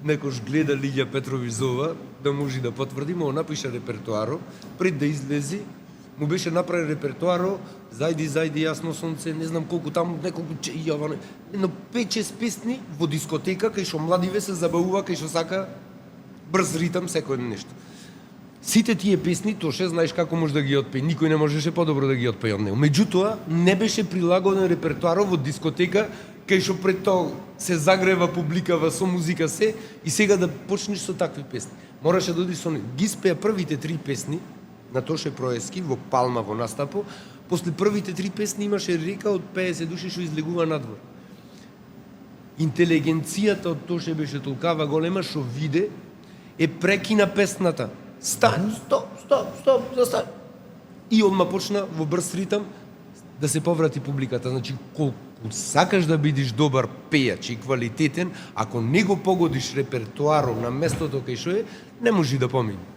некош гледа Лиѓа Петровизова, да може да потврдиме, он напиша репертуаро, пред да излези, му беше направен репертуаро, зајди, јасно сонце, не знам колку таму, неколку Јоване, едно 5-6 песни во дискотека, кај што младиве се забавува, кај што сака брз ритам, секој нешто. Сите тие песни, Тоше, знаеш како може да ги отпее, никој не можеше подобро да ги отпее од него. Меѓутоа, не беше прилагоден репертуаро во дискотека, кај што пред тоа се загрева публикава со музика се, и сега да почнеш со такви песни. Мораше да одиш со не. Ги спеа првите 3 песни на Тоше Проески во Палма во настапо, после првите 3 песни имаше река од 50 души што излегува надвор. Интелигенцијата од Тоше беше толкава голема што виде е прекина песната. Стани, стоп, застани. И одма почна во брз ритам да се поврати публиката. Значи, колку сакаш да бидеш добар пејач и квалитетен, ако не го погодиш репертуаро на местото кај што е, не може да помине.